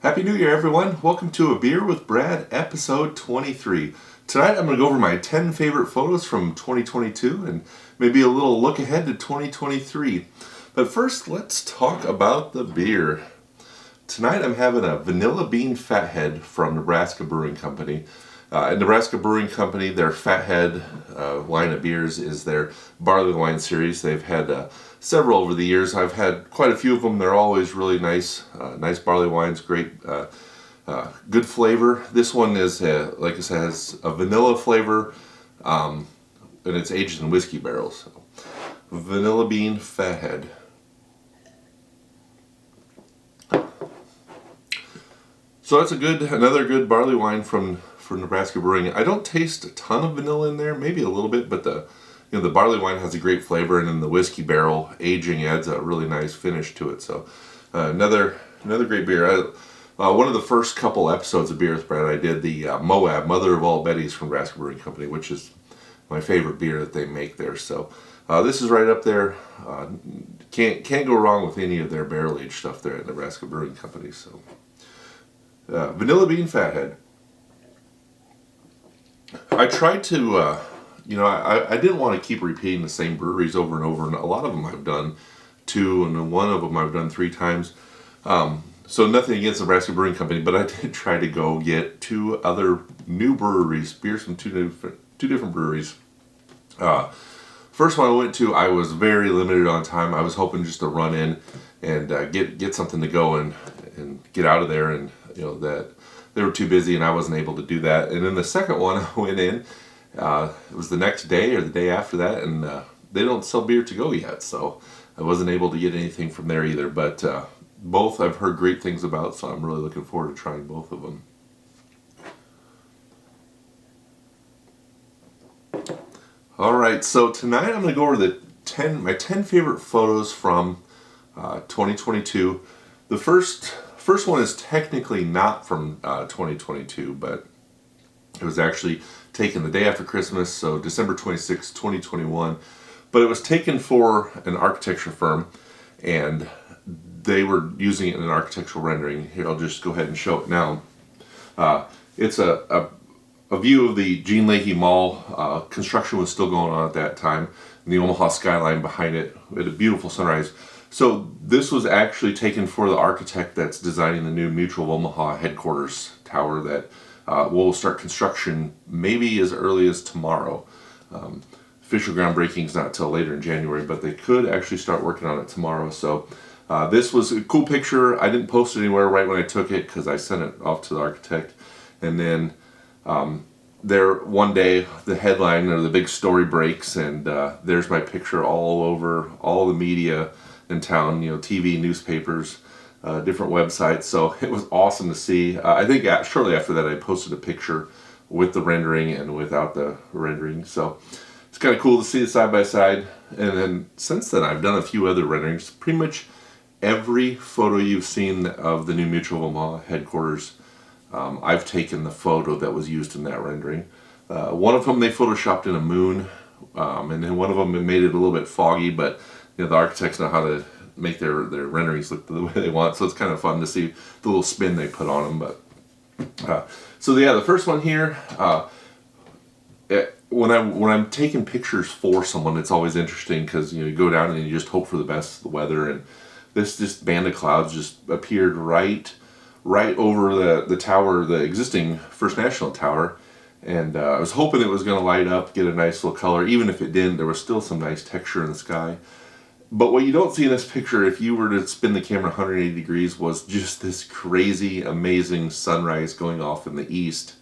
Happy New Year, everyone. Welcome to A Beer with Brad, episode 23. Tonight I'm going to go over my 10 favorite photos from 2022 and maybe a little look ahead to 2023. But first, let's talk about the beer. Tonight I'm having a vanilla bean fathead from Nebraska Brewing Company. At Nebraska Brewing Company, their Fathead line of beers is their barley wine series. They've had several over the years. I've had quite a few of them. They're always really nice, nice barley wines, great, good flavor. This one is, like I said, has a vanilla flavor, and it's aged in whiskey barrels. So, vanilla bean fathead. So that's another good barley wine from Nebraska Brewing. I don't taste a ton of vanilla in there, maybe a little bit, but the barley wine has a great flavor, and then the whiskey barrel aging adds a really nice finish to it. So another great beer. One of the first couple episodes of Beer with Brad, I did the Moab, Mother of All Betties from Nebraska Brewing Company, which is my favorite beer that they make there. So this is right up there. Can't go wrong with any of their barrel aged stuff there at Nebraska Brewing Company. So vanilla bean fathead. I tried to, I didn't want to keep repeating the same breweries over and over, and a lot of them I've done 2, and one of them I've done 3 times. So nothing against the Nebraska Brewing Company, but I did try to go get 2 other new breweries, beers from two different breweries. First one I went to, I was very limited on time. I was hoping just to run in and get something to go and get out of there, and that they were too busy and I wasn't able to do that. And then the second one I went in, it was the next day or the day after that, and they don't sell beer to go yet, so I wasn't able to get anything from there either. But both I've heard great things about, so I'm really looking forward to trying both of them. Alright, so tonight I'm going to go over my 10 favorite photos from 2022. The first one is technically not from 2022, but it was actually taken the day after Christmas, so December 26, 2021. But it was taken for an architecture firm, and they were using it in an architectural rendering. Here, I'll just go ahead and show it now. It's a view of the Gene Leahy Mall. Construction was still going on at that time, and the Omaha skyline behind it. We had a beautiful sunrise. So this was actually taken for the architect that's designing the new Mutual of Omaha headquarters tower that will start construction maybe as early as tomorrow. Official groundbreaking is not till later in January, but they could actually start working on it tomorrow. So this was a cool picture. I didn't post it anywhere right when I took it because I sent it off to the architect. And then there one day the headline or the big story breaks, and there's my picture all over all the media in town, TV, newspapers, different websites. So it was awesome to see. I think shortly after that I posted a picture with the rendering and without the rendering. So it's kind of cool to see it side by side. And then since then I've done a few other renderings. Pretty much every photo you've seen of the new Mutual of Omaha headquarters, I've taken the photo that was used in that rendering. One of them they photoshopped in a moon, and then one of them made it a little bit foggy, but the architects know how to make their renderings look the way they want, so it's kind of fun to see the little spin they put on them. But so yeah, the first one here, when I'm taking pictures for someone, it's always interesting because you go down and you just hope for the best of the weather, and this band of clouds just appeared right over the tower, the existing First National Tower, and I was hoping it was going to light up, get a nice little color. Even if it didn't, there was still some nice texture in the sky. But what you don't see in this picture, if you were to spin the camera 180 degrees, was just this crazy, amazing sunrise going off in the east.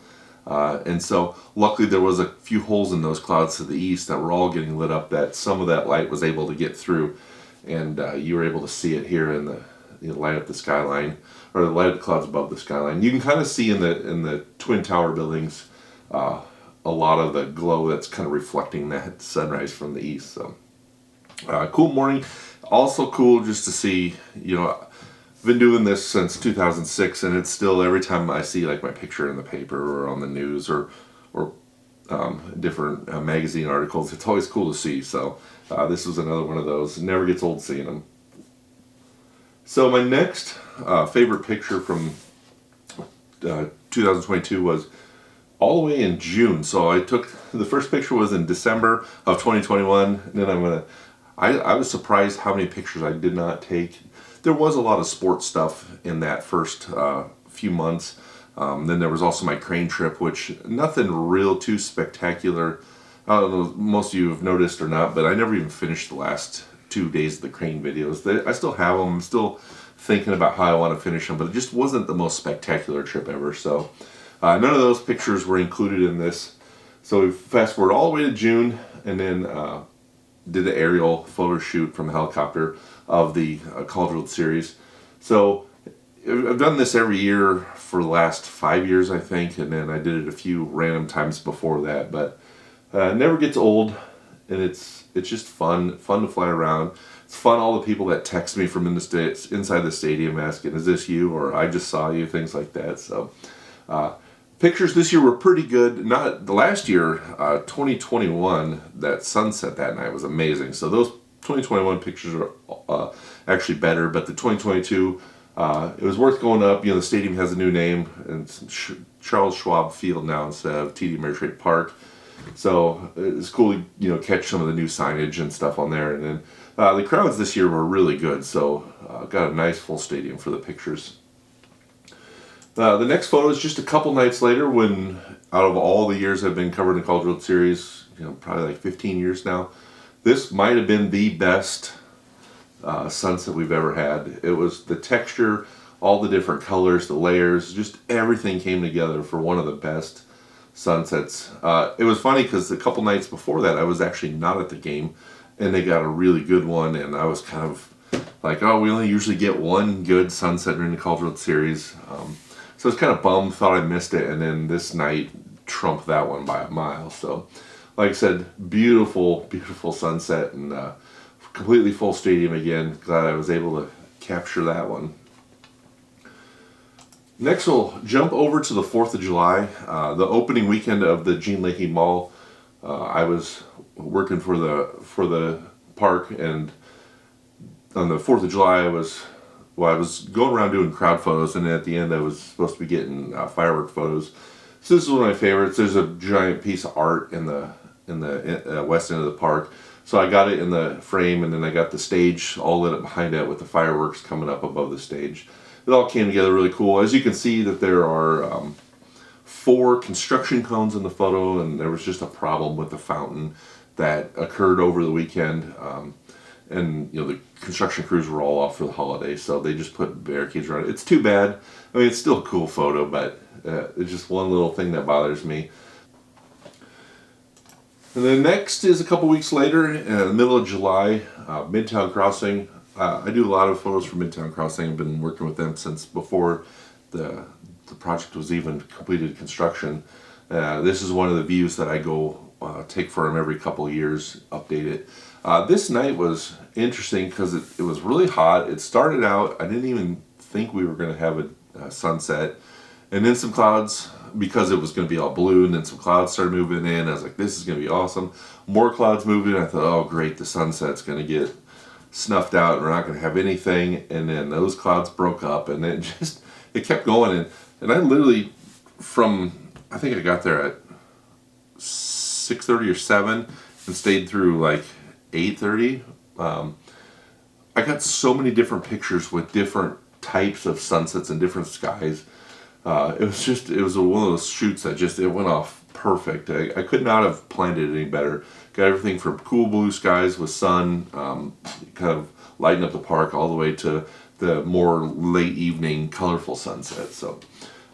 And so luckily there was a few holes in those clouds to the east that were all getting lit up, that some of that light was able to get through, and you were able to see it here in the light up the skyline, or the light of the clouds above the skyline. You can kind of see in the Twin Tower buildings a lot of the glow that's kind of reflecting that sunrise from the east. So cool morning. Also cool just to see, I've been doing this since 2006, and it's still, every time I see like my picture in the paper or on the news or different magazine articles, it's always cool to see. So this was another one of those. It never gets old seeing them. So my next favorite picture from 2022 was all the way in June. So I took, the first picture was in December of 2021, and then I was surprised how many pictures I did not take. There was a lot of sports stuff in that first few months. Then there was also my crane trip, which nothing real too spectacular. I don't know, most of you have noticed or not, but I never even finished the last 2 days of the crane videos. I still have them. I'm still thinking about how I want to finish them, but it just wasn't the most spectacular trip ever. So none of those pictures were included in this. So we fast forward all the way to June, and then did the aerial photo shoot from a helicopter of the College World Series. So I've done this every year for the last 5 years, I think, and then I did it a few random times before that. But it never gets old, and it's just fun to fly around. It's fun, all the people that text me from inside the stadium asking, "Is this you?" or "I just saw you," things like that. So pictures this year were pretty good. Not the last year, 2021, that sunset that night was amazing. So those 2021 pictures are actually better, but the 2022, it was worth going up. You know, the stadium has a new name, and it's Charles Schwab Field now instead of TD Ameritrade Park. So it's cool to, you know, catch some of the new signage and stuff on there. And then the crowds this year were really good, so got a nice full stadium for the pictures. The next photo is just a couple nights later, when out of all the years I've been covered in the College World Series, you know, probably like 15 years now, this might have been the best sunset we've ever had. It was the texture, all the different colors, the layers, just everything came together for one of the best sunsets. It was funny because a couple nights before that I was actually not at the game, and they got a really good one, and I was kind of like, oh, we only usually get one good sunset during the College World Series. So I was kind of bummed, thought I missed it, and then this night trumped that one by a mile. So like I said, beautiful sunset, and completely full stadium again. Glad I was able to capture that one. Next, we'll jump over to the 4th of July, the opening weekend of the Gene Leahy Mall. I was working for the park, and on the 4th of July, I was going around doing crowd photos, and at the end, I was supposed to be getting firework photos. So this is one of my favorites. There's a giant piece of art in the west end of the park. So I got it in the frame, and then I got the stage all lit up behind it with the fireworks coming up above the stage. It all came together really cool. As you can see, that there are 4 construction cones in the photo, and there was just a problem with the fountain that occurred over the weekend. And you know, the construction crews were all off for the holiday, so they just put barricades around it. It's too bad. I mean, it's still a cool photo, but it's just one little thing that bothers me. And then next is a couple weeks later, in the middle of July, Midtown Crossing. I do a lot of photos for Midtown Crossing. I've been working with them since before the project was even completed construction. This is one of the views that I go take for them every couple of years, update it. This night was interesting because it was really hot. It started out, I didn't even think we were going to have a sunset. And then some clouds, because it was going to be all blue, and then some clouds started moving in. I was like, this is going to be awesome. More clouds moved in. I thought, oh great, the sunset's going to get snuffed out, and we're not going to have anything. And then those clouds broke up, and it kept going. And I literally, I think I got there at 6:30 or 7 and stayed through like 8:30. I got so many different pictures with different types of sunsets and different skies. It was one of those shoots that it went off perfect. I could not have planned it any better. Got everything from cool blue skies with sun, kind of lighting up the park, all the way to the more late evening colorful sunset. So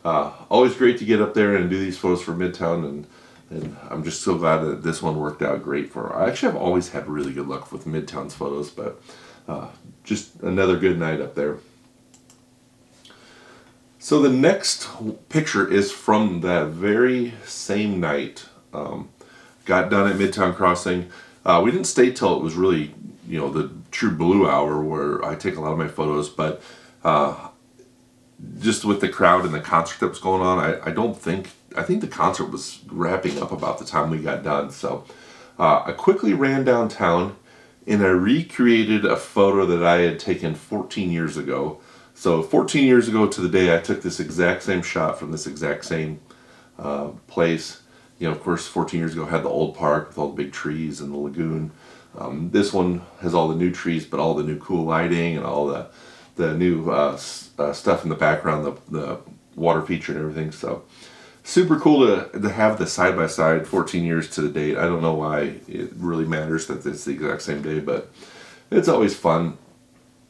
always great to get up there and do these photos for Midtown, and I'm just so glad that this one worked out great for her. I actually have always had really good luck with Midtown's photos, but just another good night up there. So the next picture is from that very same night. Got done at Midtown Crossing. We didn't stay till it was really, you know, the true blue hour where I take a lot of my photos, but just with the crowd and the concert that was going on, I think the concert was wrapping up about the time we got done. So I quickly ran downtown and I recreated a photo that I had taken 14 years ago. So 14 years ago to the day, I took this exact same shot from this exact same place. Of course, 14 years ago I had the old park with all the big trees and the lagoon. This one has all the new trees, but all the new cool lighting and all the new stuff in the background, the water feature and everything. So super cool to have the side by side 14 years to the date. I don't know why it really matters that it's the exact same day, but it's always fun.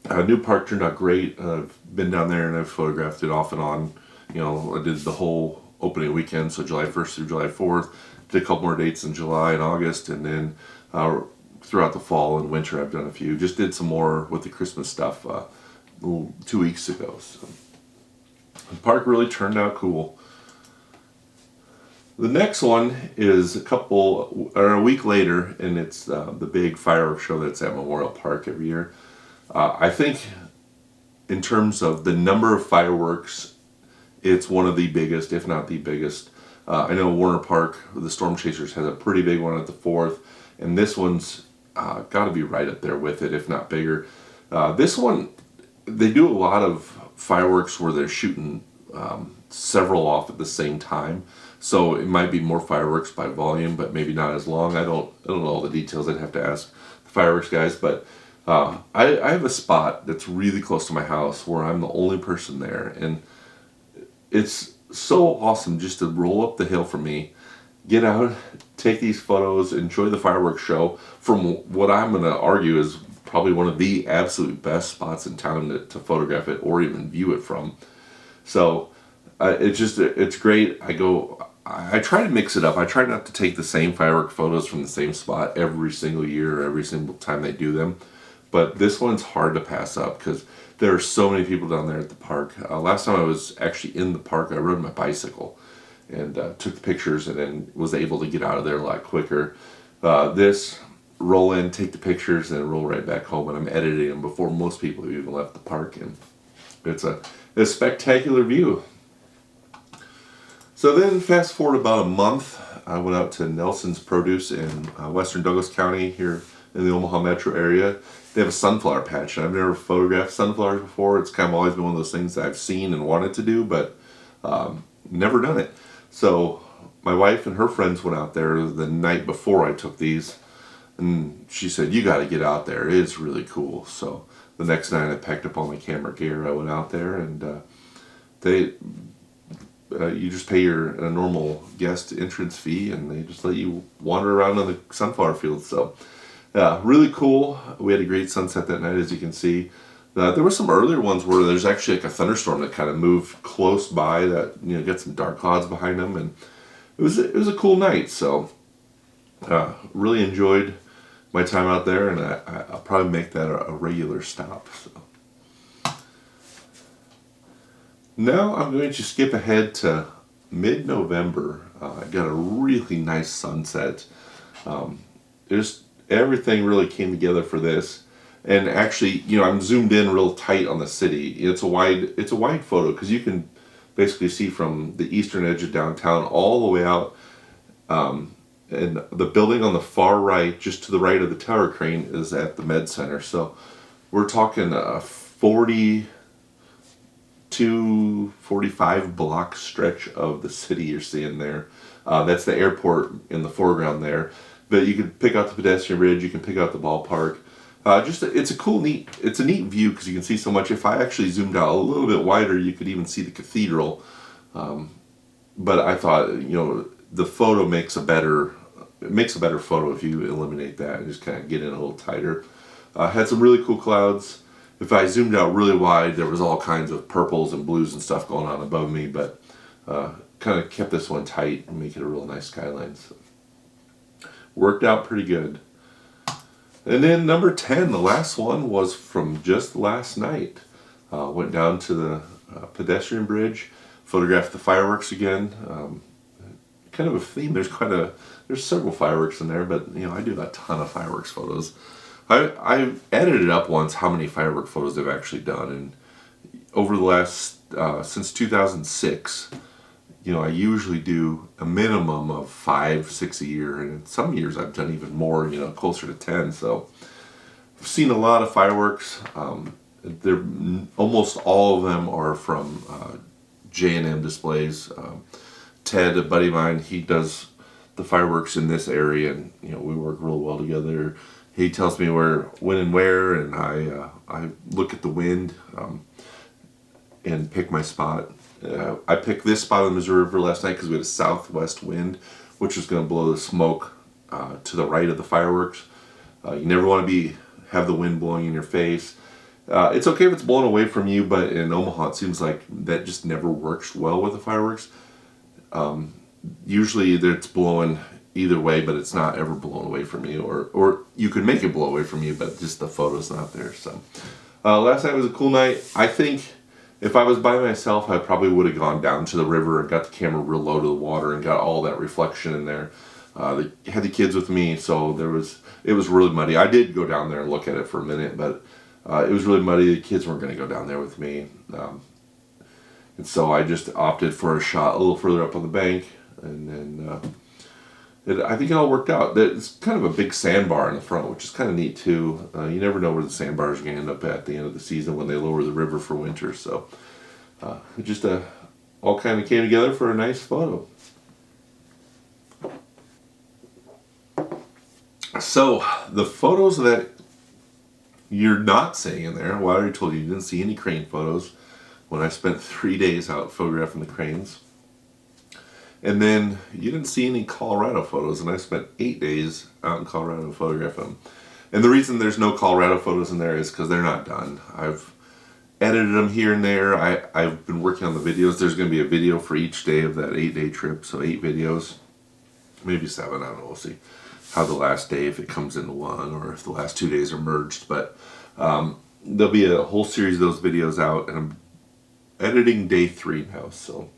New park turned out great. I've been down there and I've photographed it off and on. I did the whole opening weekend, so July 1st through July 4th. Did a couple more dates in July and August, and then throughout the fall and winter I've done a few. Just did some more with the Christmas stuff 2 weeks ago. So the park really turned out cool. The next one is a week later, and it's the big fireworks show that's at Memorial Park every year. I think in terms of the number of fireworks, it's one of the biggest, if not the biggest. I know Warner Park, the Storm Chasers, has a pretty big one at the 4th, and this one's got to be right up there with it, if not bigger. This one, they do a lot of fireworks where they're shooting several off at the same time. So it might be more fireworks by volume, but maybe not as long. I don't know all the details. I'd have to ask the fireworks guys, but I have a spot that's really close to my house where I'm the only person there, and it's so awesome just to roll up the hill for me, get out, take these photos, enjoy the fireworks show from what I'm going to argue is probably one of the absolute best spots in town to photograph it or even view it from. So it's great. I try to mix it up. I try not to take the same firework photos from the same spot every single year or every single time they do them. But this one's hard to pass up because there are so many people down there at the park. Last time I was actually in the park, I rode my bicycle and took the pictures and then was able to get out of there a lot quicker. This, roll in, take the pictures, and roll right back home, and I'm editing them before most people have even left the park. And it's a spectacular view. So then fast forward about a month, I went out to Nelson's Produce in western Douglas County here in the Omaha metro area. They have a sunflower patch, and I've never photographed sunflowers before. It's kind of always been one of those things that I've seen and wanted to do, but never done it. So my wife and her friends went out there the night before I took these, and she said, "You got to get out there. It's really cool." So the next night I packed up all my camera gear. I went out there, and you just pay a normal guest entrance fee, and they just let you wander around on the sunflower fields. So really cool. We had a great sunset that night, as you can see. There were some earlier ones where there's actually like a thunderstorm that kind of moved close by that, got some dark clouds behind them, and it was a cool night. So really enjoyed my time out there, and I'll probably make that a regular stop. So now I'm going to skip ahead to mid-November. I got a really nice sunset. Everything really came together for this. And actually, I'm zoomed in real tight on the city. It's a wide photo because you can basically see from the eastern edge of downtown all the way out. And the building on the far right, just to the right of the tower crane, is at the Med Center. So we're talking a 40 to 45 block stretch of the city you're seeing there. That's the airport in the foreground there. But you can pick out the pedestrian bridge, you can pick out the ballpark. It's a neat view because you can see so much. If I actually zoomed out a little bit wider, you could even see the cathedral. But I thought, the photo makes a better photo if you eliminate that and just kind of get in a little tighter. Had some really cool clouds. If I zoomed out really wide, there was all kinds of purples and blues and stuff going on above me, but kind of kept this one tight and make it a real nice skyline. So worked out pretty good. And then number 10, the last one, was from just last night. Went down to the pedestrian bridge, photographed the fireworks again. Kind of a theme. There's several fireworks in there, but I do a ton of fireworks photos. I edited up once how many firework photos I've actually done, and over the last since 2006, I usually do a minimum of 5-6 a year, and in some years I've done even more, closer to 10. So I've seen a lot of fireworks. they're almost all of them are from J&M Displays. Ted, a buddy of mine, he does the fireworks in this area, and we work real well together. He tells me when and where, and I look at the wind and pick my spot. I picked this spot on the Missouri River last night because we had a southwest wind, which was going to blow the smoke to the right of the fireworks. You never want to have the wind blowing in your face. It's okay if it's blowing away from you, but in Omaha it seems like that just never works well with the fireworks. Usually it's blowing either way, but it's not ever blown away from you, or you could make it blow away from you, but just the photo's not there. So last night was a cool night. I think if I was by myself, I probably would have gone down to the river and got the camera real low to the water and got all that reflection in there. They had the kids with me, so it was really muddy. I did go down there and look at it for a minute, but it was really muddy. The kids weren't going to go down there with me. And so I just opted for a shot a little further up on the bank, and then I think it all worked out. It's kind of a big sandbar in the front, which is kind of neat too. You never know where the sandbars are going to end up at the end of the season when they lower the river for winter. So it just all kind of came together for a nice photo. So the photos that you're not seeing in there, well, I already told you didn't see any crane photos when I spent 3 days out photographing the cranes. And then you didn't see any Colorado photos, and I spent 8 days out in Colorado photographing them. And the reason there's no Colorado photos in there is because they're not done. I've edited them here and there. I've been working on the videos. There's going to be a video for each day of that 8-day trip, so 8 videos, maybe 7, I don't know, we'll see how the last day, if it comes into one, or if the last 2 days are merged. But there'll be a whole series of those videos out, and I'm editing day 3 now, so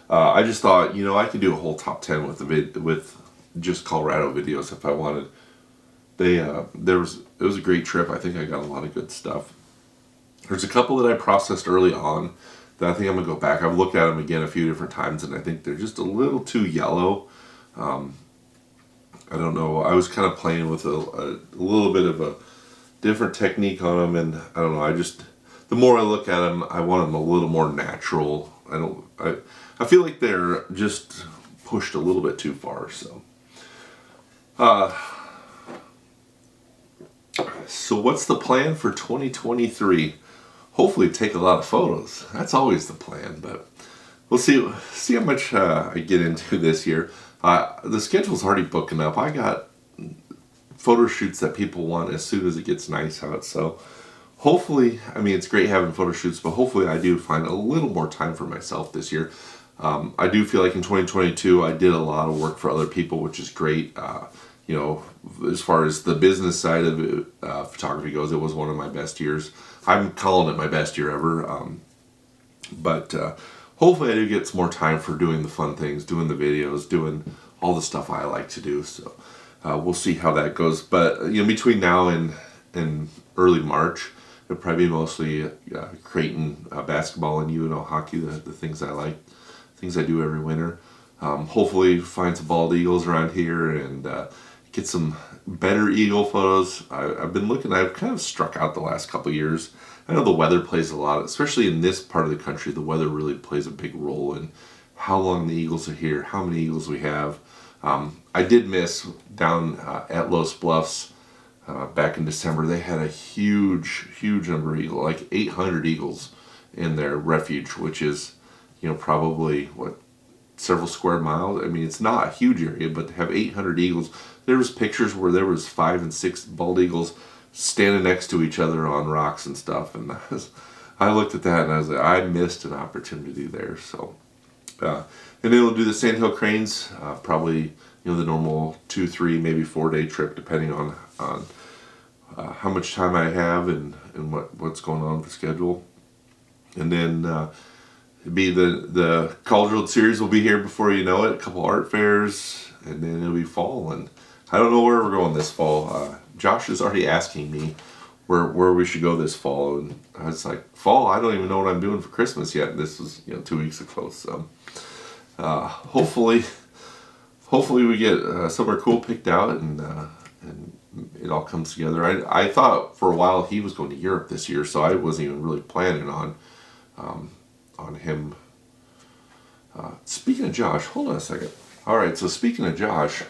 I just thought, I could do a whole top 10 with just Colorado videos if I wanted. It was a great trip. I think I got a lot of good stuff. There's a couple that I processed early on that I think I'm gonna go back. I've looked at them again a few different times, and I think they're just a little too yellow. I don't know. I was kind of playing with a little bit of a different technique on them, and I don't know. The more I look at them, I want them a little more natural. I feel like they're just pushed a little bit too far. So what's the plan for 2023? Hopefully take a lot of photos. That's always the plan, but we'll see how much I get into this year. The schedule's already booking up. I got photo shoots that people want as soon as it gets nice out. So hopefully, it's great having photo shoots, but hopefully I do find a little more time for myself this year. I do feel like in 2022 I did a lot of work for other people, which is great. As far as the business side of it, photography goes, it was one of my best years. I'm calling it my best year ever. But hopefully I do get some more time for doing the fun things, doing the videos, doing all the stuff I like to do. So we'll see how that goes. But between now and early March, it'll probably be mostly Creighton basketball and UNO hockey, the things I like, things I do every winter. Hopefully find some bald eagles around here and get some better eagle photos. I've been looking. I've kind of struck out the last couple of years. I know the weather plays a lot, especially in this part of the country. The weather really plays a big role in how long the eagles are here, how many eagles we have. I did miss down at Los Bluffs back in December. They had a huge number of eagles, like 800 eagles in their refuge, which is, probably several square miles. It's not a huge area, but to have 800 eagles, there was pictures where there was 5 and 6 bald eagles standing next to each other on rocks and stuff, and I looked at that and I was like, I missed an opportunity there. So and then we'll do the Sandhill Cranes, probably the normal 2, 3, maybe 4-day trip, depending on how much time I have and what's going on with the schedule. And then it'd be the Cultural Series will be here before you know it. A couple art fairs, and then it'll be fall. And I don't know where we're going this fall. Josh is already asking me where we should go this fall, and I was like, fall? I don't even know what I'm doing for Christmas yet. This was 2 weeks ago. So hopefully we get somewhere cool picked out, and it all comes together. I thought for a while he was going to Europe this year, so I wasn't even really planning on him. Speaking of Josh, hold on a second. All right, so speaking of Josh,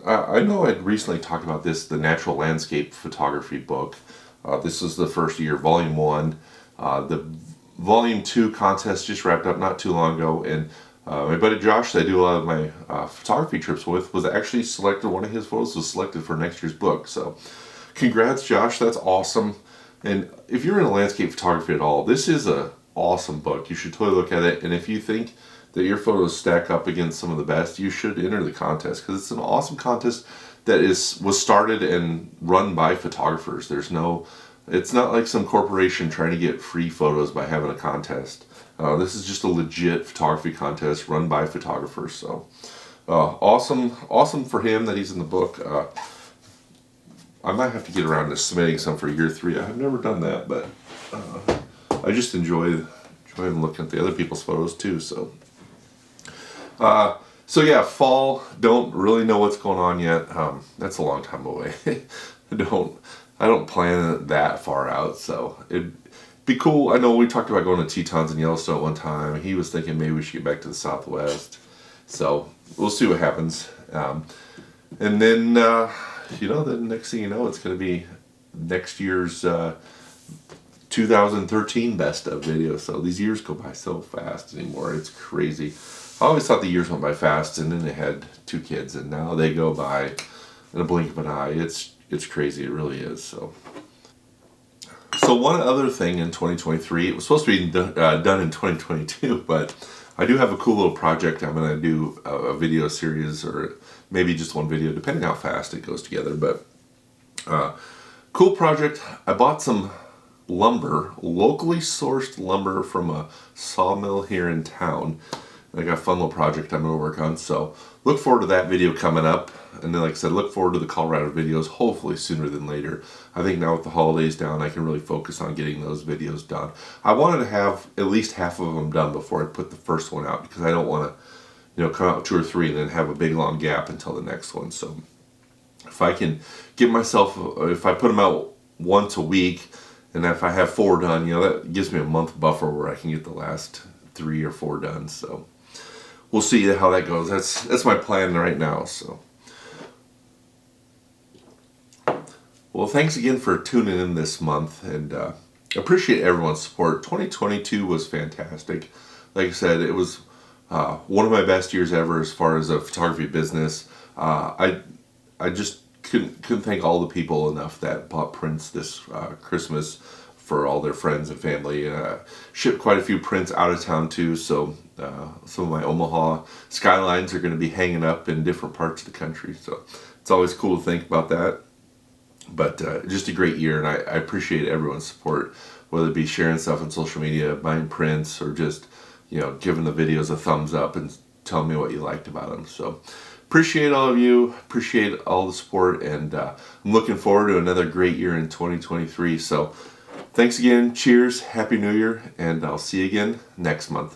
I know I'd recently talked about this, the Natural Landscape Photography book. This is the first year, Volume 1. The Volume 2 contest just wrapped up not too long ago, and my buddy Josh that I do a lot of my photography trips with was actually selected, one of his photos was selected for next year's book. So congrats, Josh, that's awesome. And if you're into landscape photography at all, this is a awesome book. You should totally look at it, and if you think that your photos stack up against some of the best, you should enter the contest, because it's an awesome contest that was started and run by photographers. It's not like some corporation trying to get free photos by having a contest. This is just a legit photography contest run by photographers. So awesome for him that he's in the book. I might have to get around to submitting some for year 3. I've never done that, but I just enjoy looking at the other people's photos too. So yeah, fall, don't really know what's going on yet. That's a long time away. I don't plan it that far out, so it'd be cool. I know we talked about going to Tetons and Yellowstone at one time. He was thinking maybe we should get back to the Southwest. So we'll see what happens. And then, the next thing you know, it's going to be next year's 2013 best of video. So these years go by so fast anymore. It's crazy. I always thought the years went by fast, and then I had 2 kids, and now they go by in a blink of an eye. It's crazy. It really is. So one other thing in 2023, it was supposed to be done in 2022, but I do have a cool little project. I'm going to do a video series, or maybe just one video, depending how fast it goes together. But cool project. I bought some lumber, locally sourced lumber from a sawmill here in town. I got a fun little project I'm going to work on, so look forward to that video coming up. And then, like I said, look forward to the Colorado videos, hopefully sooner than later. I think now with the holidays down, I can really focus on getting those videos done. I wanted to have at least half of them done before I put the first one out, because I don't want to, come out with 2 or 3 and then have a big long gap until the next one. So if I can get myself, if I put them out once a week, and if I have 4 done, that gives me a month buffer where I can get the last 3 or 4 done. So we'll see how that goes. That's my plan right now. So, well, thanks again for tuning in this month, and appreciate everyone's support. 2022 was fantastic. Like I said, it was one of my best years ever as far as a photography business. I just couldn't thank all the people enough that bought prints this Christmas for all their friends and family. Shipped quite a few prints out of town too, so some of my Omaha skylines are going to be hanging up in different parts of the country. So it's always cool to think about that. But just a great year, and I appreciate everyone's support, whether it be sharing stuff on social media, buying prints, or just giving the videos a thumbs up and telling me what you liked about them. So appreciate all of you, appreciate all the support, and I'm looking forward to another great year in 2023. So thanks again, cheers, Happy New Year, and I'll see you again next month.